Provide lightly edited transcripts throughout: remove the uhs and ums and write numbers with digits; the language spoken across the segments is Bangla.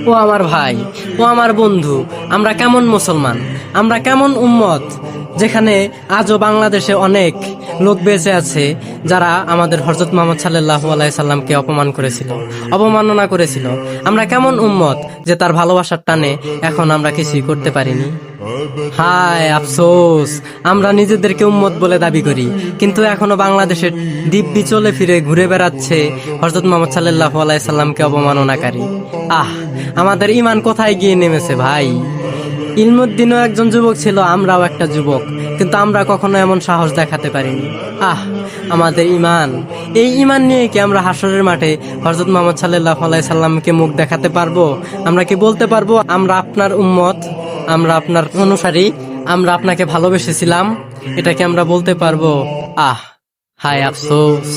ও আমার ভাই, ও আমার বন্ধু, আমরা কেমন মুসলমান, আমরা কেমন উম্মত, যেখানে আজও বাংলাদেশে অনেক লোক বেঁচে আছে যারা আমাদের হযরত মুহাম্মদ সাল্লাল্লাহু আলাইহি সাল্লামকে অপমান করেছিল, অবমাননা করেছিল। আমরা কেমন উম্মত যে তার ভালোবাসার টানে এখন আমরা কিছুই করতে পারিনি। হায় আফসোস, আমরা নিজেদেরকে উম্মত বলে দাবি করি, কিন্তু এখনো বাংলাদেশের দিব্যি চলে ফিরে ঘুরে বেড়াচ্ছে হযরত মুহাম্মদ সাল্লাল্লাহু আলাইহি সাল্লামকে অবমাননাকারী। আমাদের ঈমান কোথায় গিয়ে নেমেছে ভাই। ইলমুদ্দিনও একজন যুবক ছিল, আমরাও একটা যুবক, কিন্তু আমরা কখনো এমন সাহস দেখাতে পারিনি। আমাদের ঈমান, এই ঈমান নিয়ে কি আমরা হাসরের মাঠে হযরত মুহাম্মদ সাল্লাল্লাহু আলাইহি সাল্লামকে মুখ দেখাতে পারবো? আমরা কি বলতে পারবো আমরা আপনার উম্মত, আমরা আপনার অনুসারী, আমরা আপনাকে ভালোবেসেছিলাম? এটা কি আমরা বলতে পারবো? হায় আফসোস।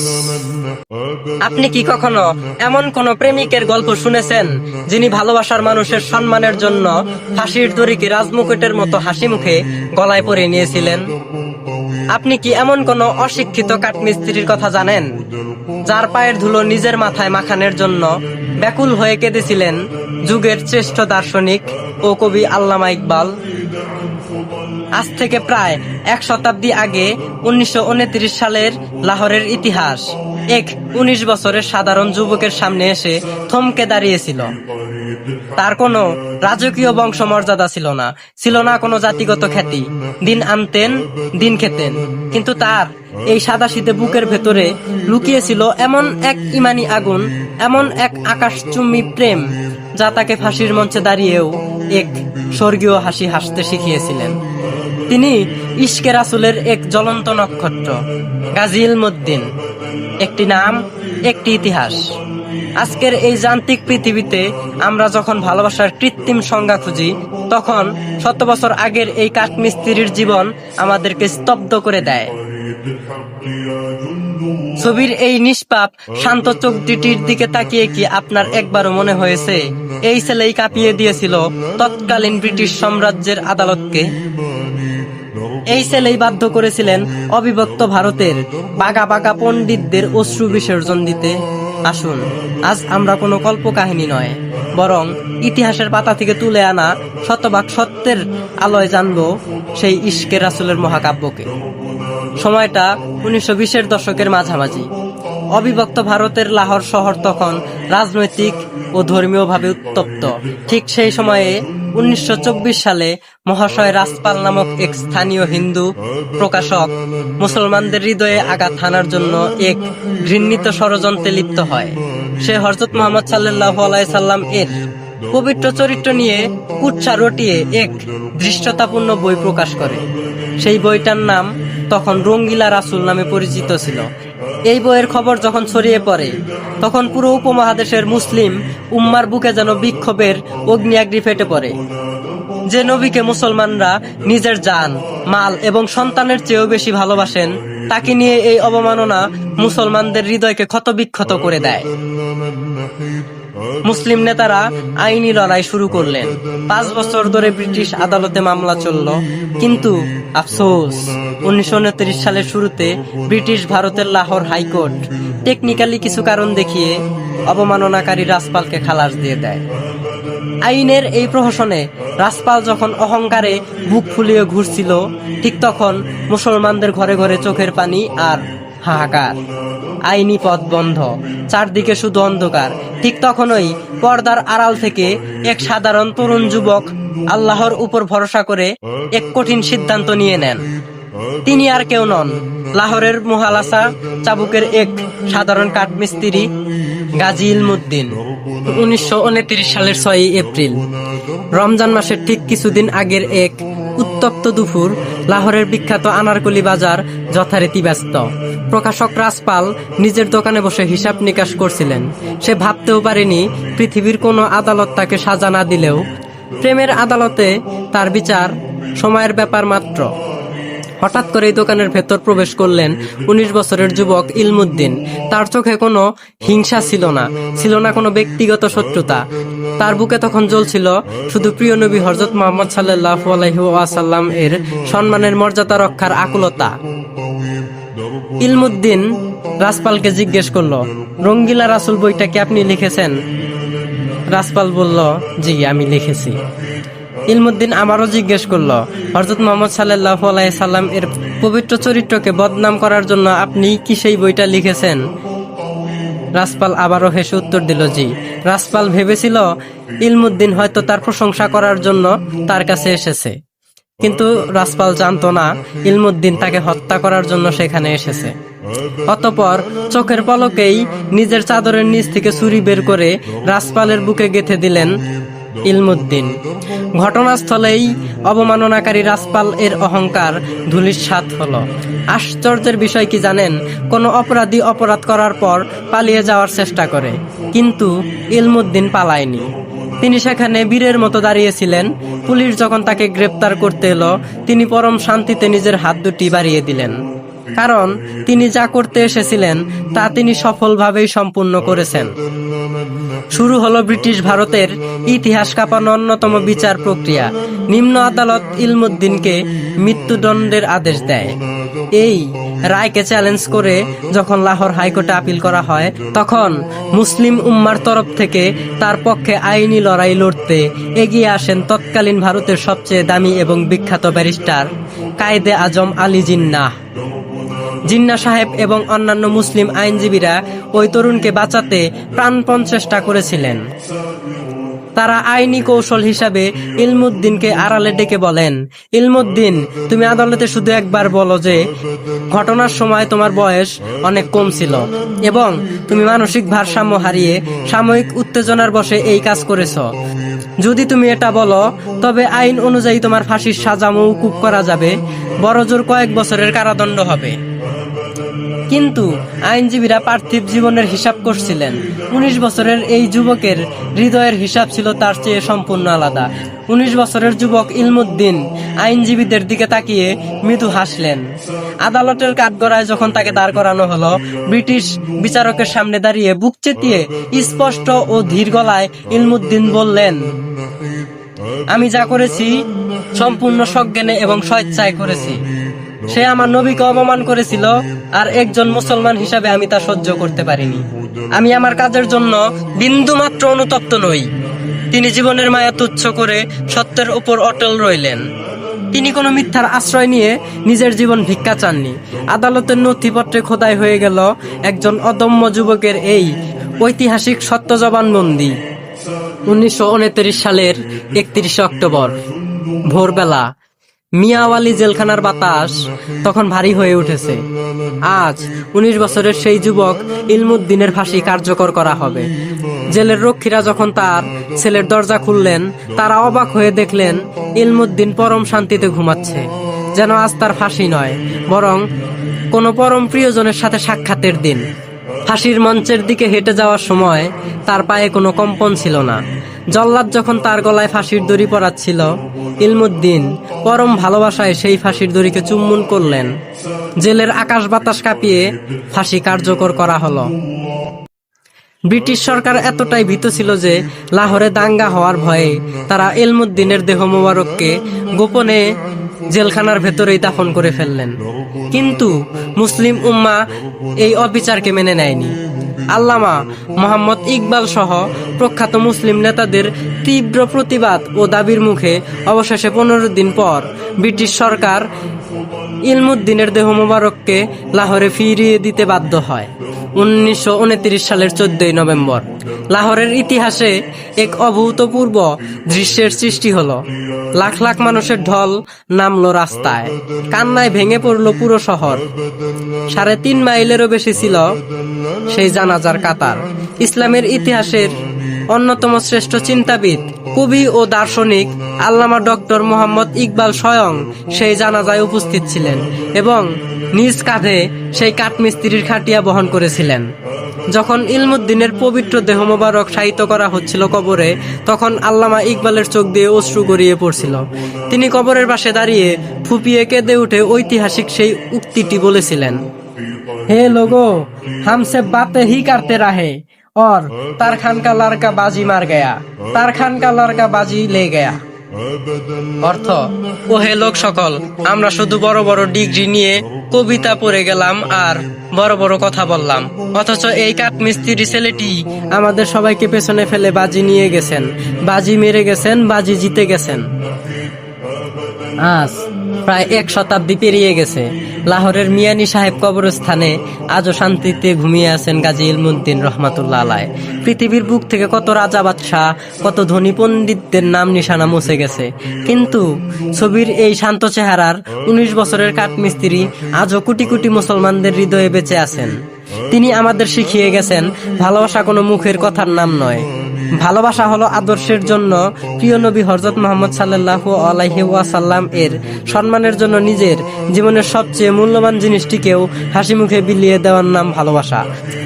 আপনি কি কখনো এমন কোন প্রেমিকের গল্প শুনেছেন যিনি ভালোবাসার মানুষের সম্মানের জন্য ফাঁসির দড়িকে রাজমুকুটের মতো হাসি মুখে গলায় পরে নিয়েছিলেন? আপনি কি এমন কোন অশিক্ষিত কাঠমিস্ত্রির কথা জানেন যার পায়ের ধুলো নিজের মাথায় মাখানোর জন্য ব্যাকুল হয়ে কেঁদেছিলেন যুগের শ্রেষ্ঠ দার্শনিক ও কবি আল্লামা ইকবাল? আজ থেকে প্রায় 1 শতাব্দী আগে 1929 সালের লাহোরের ইতিহাস এক 19 বছরের সাধারণ যুবকের সামনে এসে থমকে দাঁড়িয়েছিল। তার কোনো রাজকীয় বংশমর্যাদা ছিল না, ছিল না কোনো জাতিগত খ্যাতি। দিন আনতেন, দিন খেতেন, কিন্তু তার এই সাদাসিধে বুকের ভেতরে লুকিয়েছিল এমন এক ইমানি আগুন, এমন এক আকাশচুম্বী প্রেম যা তাকে ফাঁসির মঞ্চে দাঁড়িয়েও এক স্বর্গীয় হাসি হাসতে শিখিয়েছিলেন। তিনি ইশকে রাসূলের এক জ্বলন্ত নক্ষত্র, গাজী ইলমুদ্দিন। একটি নাম, একটি ইতিহাস। আজকের এই যান্ত্রিক পৃথিবীতে আমরা যখন ভালোবাসার কৃত্রিম সংজ্ঞা খুঁজি, তখন 100 বছর আগের এই কাঠমিস্ত্রির জীবন আমাদেরকে স্তব্ধ করে দেয়। ছবির এই নিষ্পাপ শান্ত চোখ দুটির দিকে তাকিয়ে কি আপনার একবারও মনে হয়েছে এই ছেলেই কাঁপিয়ে দিয়েছিল তৎকালীন ব্রিটিশ সাম্রাজ্যের আদালতকে? এই ছেলেই বাধ্য করেছিলেন অবিভক্ত ভারতের বাঘা বাঘা পণ্ডিতদের অশ্রু বিসর্জন দিতে? আসুন, আজ আমরা কোনো কল্পকাহিনী নয়, বরং ইতিহাসের পাতা থেকে তুলে আনা শতভাগ সত্যের আলোয় জানব সেই ইশকে রাসূলের মহাকাব্যকে। সময়টা 1920-এর দশকের মাঝামাঝি। অবিভক্ত ভারতের লাহোর শহর তখন রাজনৈতিক ও ধর্মীয়ভাবে উত্তপ্ত। ঠিক সেই সময়ে 1924 সালে মহাশয় রাজপাল নামক এক স্থানীয় হিন্দু প্রকাশক মুসলমানদের হৃদয়ে আঘাত হানার জন্য এক ঘৃণিত ষড়যন্ত্রে লিপ্ত হয়। সে হযরত মুহাম্মদ সাল্লাল্লাহু আলাইহি সাল্লাম এর পবিত্র চরিত্র নিয়ে কুৎসা রটিয়ে এক ধৃষ্টতাপূর্ণ বই প্রকাশ করে। সেই বইটার নাম তখন রঙ্গিলা রাসূল নামে পরিচিত ছিল। এই বইয়ের খবর যখন ছড়িয়ে পড়ে, তখন পুরো উপমহাদেশের মুসলিম উম্মার বুকে যেন বিক্ষোভের অগ্নিআগ্নি ফেটে পড়ে। যে নবীকে মুসলমানরা নিজের জান, মাল এবং সন্তানের চেয়েও বেশি ভালোবাসেন, তাকে নিয়ে এই অবমাননা মুসলমানদের হৃদয়কে ক্ষতবিক্ষত করে দেয়। মুসলিম নেতারা আইনি লড়াই শুরু করলেন। 5 বছর ধরে ব্রিটিশ আদালতে মামলা চলল, কিন্তু আফসোস, 1929 সালের শুরুতে ব্রিটিশ ভারতের লাহোর হাইকোর্ট টেকনিক্যালি কিছু কারণ দেখিয়ে অবমাননাকারী রাজপালকে খালাস দিয়ে দেয়। আইনের এই প্রহসনে রাজপাল যখন অহংকারে বুক ফুলিয়ে ঘুরছিল, ঠিক তখন মুসলমানদের ঘরে ঘরে চোখের পানি আর হাহাকার। আইনি পথ বন্ধ, চারদিকে শুধু অন্ধকার। ঠিক তখনই পর্দার আড়াল থেকে এক সাধারণ তরুণ যুবক আল্লাহর উপর ভরসা করে এক কঠিন সিদ্ধান্ত নিয়ে নেন। তিনি আর কেউ নন, লাহোরের মুহালাসা চাবুকের এক সাধারণ কাঠমিস্ত্রি, গাজী ইলমুদ্দিন। 1929 সালের 6 এপ্রিল, রমজান মাসের ঠিক কিছুদিন আগের এক উত্তপ্ত দুপুর, লাহোরের বিখ্যাত আনারকলি বাজার যথারীতি ব্যস্ত। প্রকাশক রাজপাল নিজের দোকানে বসে হিসাব নিকাশ করছিলেন। সে ভাবতেও পারেনি পৃথিবীর কোনো আদালত তাকে সাজা না দিলেও প্রেমের আদালতে তার বিচার সময়ের ব্যাপার মাত্র। হঠাৎ করে দোকানের ভেতর প্রবেশ করলেন 19 বছরের যুবক ইলমুদ্দিন। তার চোখে কোনো হিংসা ছিল না, ছিল না কোনো ব্যক্তিগত শত্রুতা। তার বুকে তখন জ্বলছিল শুধু প্রিয় নবী হযরত মুহাম্মদ সাল্লাল্লাহু আলাইহি ওয়াসাল্লাম এর সম্মানের মর্যাদা রক্ষার আকুলতা। ইলমুদ্দিন রাজপালকে জিজ্ঞেস করলো, রঙ্গিলা রাসূল বইটা কি আপনি লিখেছেন? রাসপাল বলল, জি আমি লিখেছি। ইলমুদ্দিন আবারও জিজ্ঞেস করলো, হযরত মুহাম্মদ সাল্লাল্লাহু আলাইহি সাল্লাম এর পবিত্র চরিত্রকে বদনাম করার জন্য আপনি কি সেই বইটা লিখেছেন? রাসপাল আবারও হেসে উত্তর দিল, জি। রাসপাল ভেবেছিল ইলমুদ্দিন হয়তো তার প্রশংসা করার জন্য তার কাছে এসেছে, কিন্তু রাসপাল জানতো না ইলমুদ্দিন তাকে হত্যা করার জন্য সেখানে এসেছে। অতঃপর চোখের পলকেই নিজের চাদরের নিচ থেকে ছুরি বের করে রাসপালের বুকে গেঁথে দিলেন ইলমুদ্দিন। ঘটনাস্থলেই অবমাননাকারী রাসপাল এর অহংকার ধূলিসাৎ হলো। আশ্চর্যের বিষয় কি জানেন, কোনো অপরাধী অপরাধ করার পর পালিয়ে যাওয়ার চেষ্টা করে, কিন্তু ইলমুদ্দিন পালায়নি। তিনি সেখানে বীরের মতো দাঁড়িয়েছিলেন। পুলিশ যখন তাকে গ্রেপ্তার করতে এলো, তিনি পরম শান্তিতে নিজের হাত দুটি বাড়িয়ে দিলেন, কারণ তিনি যা করতে এসেছিলেন তা তিনি সফলভাবেই সম্পূর্ণ করেছেন। শুরু হলো ব্রিটিশ ভারতের ইতিহাস কাঁপানো অন্যতম বিচার প্রক্রিয়া। নিম্ন আদালত ইলমুদ্দিনকে মৃত্যুদণ্ডের আদেশ দেয়। এই রায়কে চ্যালেঞ্জ করে যখন লাহোর হাইকোর্টে আপিল করা হয়, তখন মুসলিম উম্মার তরফ থেকে তার পক্ষে আইনি লড়াই লড়তে এগিয়ে আসেন তৎকালীন ভারতের সবচেয়ে দামি এবং বিখ্যাত ব্যারিস্টার কায়েদে আজম আলী জিন্নাহ। জিন্নাহ সাহেব এবং অন্যান্য মুসলিম আইনজীবীরা ওই তরুণকে বাঁচাতে প্রাণপণ চেষ্টা করেছিলেন। তারা আইনি কৌশল হিসাবে ইলমুদ্দিনকে আড়ালে ডেকে বলেন, ইলমুদ্দিন, তুমি আদালতে শুধু একবার বলো যে ঘটনার সময় তোমার বয়স অনেক কম ছিল এবং তুমি মানসিক ভারসাম্য হারিয়ে সাময়িক উত্তেজনার বশে এই কাজ করেছ। যদি তুমি এটা বলো, তবে আইন অনুযায়ী তোমার ফাঁসির সাজা মওকুফ করা যাবে, বড়জোর কয়েক বছরের কারাদণ্ড হবে। কিন্তু আইনজীবীরা পার্থিব জীবনের হিসাব করছিলেন। 19 বছরের এই যুবকের হৃদয়ের হিসাব ছিল তার চেয়ে সম্পূর্ণ আলাদা। 19 বছরের যুবক ইলমুদ্দিন আইনজীবীদের দিকে তাকিয়ে মৃদু হাসলেন। আদালতের কাঠগড়ায় যখন তাকে দাঁড় করানো হলো, ব্রিটিশ বিচারকের সামনে দাঁড়িয়ে বুক চেতিয়ে স্পষ্ট ও ধীর গলায় ইলমুদ্দিন বললেন, আমি যা করেছি সম্পূর্ণ সজ্ঞানে এবং স্বেচ্ছায় করেছি। সে আমার নবীকে অপমান করেছিল, আর একজন মুসলমান হিসাবে আমি তা সহ্য করতে পারিনি। আমি আমার কাজের জন্য বিন্দুমাত্র অনুতপ্ত নই। তিনি জীবনের মায়া তুচ্ছ করে সত্যের উপর অটল রইলেন। তিনি কোনো মিথ্যার আশ্রয় নিয়ে নিজের জীবন ভিক্ষা চাননি। আদালতের নথিপত্রে খোদাই হয়ে গেল একজন অদম্য যুবকের এই ঐতিহাসিক সত্য জবানবন্দি। 1929 সালের 31 অক্টোবর ভোরবেলা মিয়াওয়ালি জেলখানার বাতাস তখন ভারী হয়ে উঠেছে। আজ 19 বছরের সেই যুবক ইলমুদ্দিনের ফাঁসি কার্যকর করা হবে। জেলের রক্ষীরা যখন তার সেলের দরজা খুললেন, তারা অবাক হয়ে দেখলেন ইলমুদ্দিন পরম শান্তিতে ঘুমাচ্ছে, যেন আজ তার ফাঁসি নয়, বরং কোনো পরম প্রিয়জনের সাথে সাক্ষাতের দিন। ফাঁসির মঞ্চের দিকে হেঁটে যাওয়ার সময় তার পায়ে কোনো কম্পন ছিল না। জল্লাদ যখন তার গলায় ফাঁসির দড়ি পরাচ্ছিল, ইলমুদ্দিন পরম ভালোবাসায় সেই ফাঁসির দড়িকে চুম্বন করলেন। জেলের আকাশ বাতাস কাঁপিয়ে ফাঁসি কার্যকর করা হলো। ব্রিটিশ সরকার এতটাই ভীত ছিল যে লাহোরে দাঙ্গা হওয়ার ভয়ে তারা ইলমুদ্দিনের দেহ মোবারককে গোপনে জেলখানার ভেতরেই দাফন করে ফেললেন। কিন্তু মুসলিম উম্মা এই অবিচারকে মেনে নেয়নি। আল্লামা মোহাম্মদ ইকবাল সহ প্রখ্যাত মুসলিম নেতাদের তীব্র প্রতিবাদ ও দাবির মুখে অবশেষে 15 দিন পর ব্রিটিশ সরকার ইলমুদ্দিনের দেহ মোবারককে লাহোরে ফিরিয়ে দিতে বাধ্য হয়। 1929 সালের 14 নভেম্বর লাহোরের ইতিহাসে এক অভূতপূর্ব দৃশ্যের সৃষ্টি হলো। লাখ লাখ মানুষের ঢল নামলো রাস্তায়, কান্নায় ভেঙে পড়ল পুরো শহর। 3.5 মাইলেরও বেশি ছিল সেই জানাজার কাতার। ইসলামের ইতিহাসের অন্যতম শ্রেষ্ঠ চিন্তাবিদ, কবি ও দার্শনিক আল্লামা ডক্টর মোহাম্মদ ইকবাল স্বয়ং সেই জানাজায় উপস্থিত ছিলেন এবং নিজ কাঁধে সেই কাঠমিস্ত্রির খাটিয়া বহন করেছিলেন। যখন ইলমুদ্দিনের পবিত্র দেহ মোবারক শায়িত করা হচ্ছিল কবরে, তখন আল্লামা ইকবালের চোখ দিয়ে অশ্রু গড়িয়ে পড়ছিল। তিনি কবরের পাশে দাঁড়িয়ে ফুপিয়ে কেঁদে উঠে ঐতিহাসিক সেই উক্তিটি বলেছিলেন, হে লোগো, হামসে বাতে হি করতে রাহে और तारखान का लड़का बाजी मार गया, तारखान का लड़का बाजी ले गया। অর্থ: ওহে লোক সকল, আমরা শুধু বড় বড় ডিগ্রি নিয়ে কবিতা পড়ে গেলাম আর বড় বড় কথা বললাম, অথচ এই কাঠমিস্ত্রি ছেলেটি আমাদের সবাইকে পেছনে ফেলে বাজি নিয়ে গেছেন, বাজি মেরে গেছেন, বাজি জিতে গেছেন। আজ প্রায় 1 শতাব্দী পেরিয়ে গেছে। লাহোরের মিয়ানী সাহেব কবরস্থানে আজও শান্তিতে ঘুমিয়ে আছেন গাজী ইলমুদ্দিন রহমাতুল্লাহ আলাইহ। পৃথিবীর বুক থেকে কত রাজা বাদশাহ, কত ধনী পণ্ডিতদের নাম নিশানা মুছে গেছে, কিন্তু ছবির এই শান্ত চেহারার 19 বছরের কাঠমিস্ত্রি আজও কোটি কোটি মুসলমানদের হৃদয়ে বেঁচে আছেন। তিনি আমাদের শিখিয়ে গেছেন, ভালোবাসা কোনো মুখের কথার নাম নয়, ভালোবাসা হলো আদর্শের জন্য প্রিয় নবী হযরত মুহাম্মদ সাল্লাল্লাহু আলাইহি ওয়াসাল্লাম এর সম্মানের জন্য নিজের জীবনের সবচেয়ে মূল্যবান জিনিসটিকেও হাসি মুখে বিলিয়ে দেওয়ার নাম ভালোবাসা।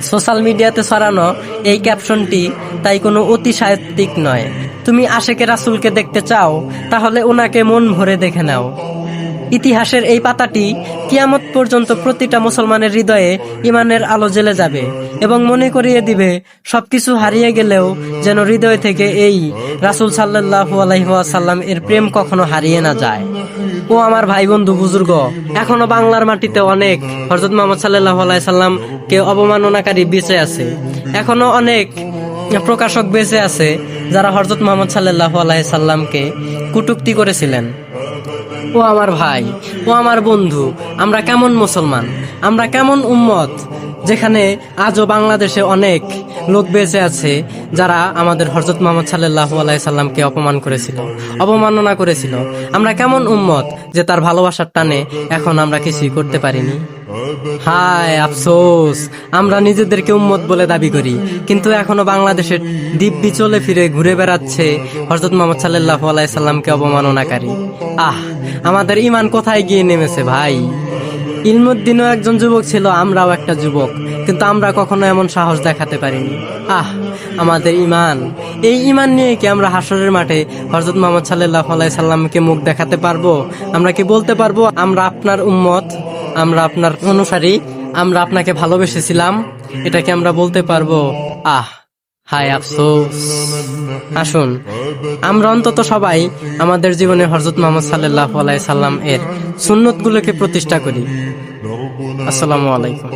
সোশ্যাল মিডিয়াতে ছড়ানো এই ক্যাপশনটি তাই কোনো অতি সাহিত্যিক নয়। তুমি আশেকে রাসূলকে দেখতে চাও, তাহলে ওনাকে মন ভরে দেখে নাও। ইতিহাসের এই পাতাটি কিয়ামত পর্যন্ত প্রতিটা মুসলমানের হৃদয়ে ঈমানের আলো জ্বেলে যাবে এবং মনে করিয়ে দিবে, সবকিছু হারিয়ে গেলেও যেন হৃদয় থেকে এই রাসূল সাল্লাল্লাহু আলাইহি ওয়াসাল্লাম এর প্রেম কখনো হারিয়ে না যায়। ও আমার ভাই বন্ধু বুজুর্গ, এখনো বাংলার মাটিতে অনেক হযরত মুহাম্মদ সাল্লাল্লাহু আলাইহি সাল্লামকে অবমাননাকারী বেঁচে আছে। এখনো অনেক প্রকাশক বেঁচে আছে যারা হযরত মুহাম্মদ সাল্লাল্লাহু আলাইহি সাল্লামকে কটূক্তি করেছিলেন। ও আমার ভাই, ও আমার বন্ধু, আমরা কেমন মুসলমান, আমরা কেমন উম্মত, যেখানে আজও বাংলাদেশে অনেক লোক বেঁচে আছে যারা আমাদের হযরত মুহাম্মদ সাল্লাল্লাহু আলাইহি সাল্লামকে অপমান করেছিল, অবমাননা করেছিল। আমরা কেমন উম্মত যে তার ভালোবাসার টানে এখন আমরা কিছুই করতে পারিনি। হায় আফসোস, আমরা নিজেদেরকে উম্মত বলে দাবি করি, কিন্তু এখনো বাংলাদেশের দিব্যি চলে ফিরে ঘুরে বেড়াচ্ছে হযরত মুহাম্মদ সাল্লাল্লাহু আলাইহি সাল্লামকে অবমাননাকারী। আমাদের ঈমান কোথায় গিয়ে নেমেছে ভাই। ইলমুদ্দিনও একজন যুবক ছিল, আমরাও একটা যুবক, কিন্তু আমরা কখনো এমন সাহস দেখাতে পারিনি। আমাদের ঈমান, এই ঈমান নিয়ে কি আমরা হাসরের মাঠে হযরত মুহাম্মদ সাল্লাল্লাহু আলাইহি সাল্লামকে মুখ দেখাতে পারবো? আমরা কি বলতে পারবো আমরা আপনার উম্মত, আমরা আপনার অনুসারী, আমরা আপনাকে ভালোবেসেছিলাম? এটা কি আমরা বলতে পারবো? হায় আফসোস। আসুন আমরা অন্তত সবাই আমাদের জীবনে হযরত মুহাম্মদ সাল্লাল্লাহু আলাইহি সাল্লাম এর সুন্নতগুলোকে প্রতিষ্ঠা করি। আসসালামু আলাইকুম।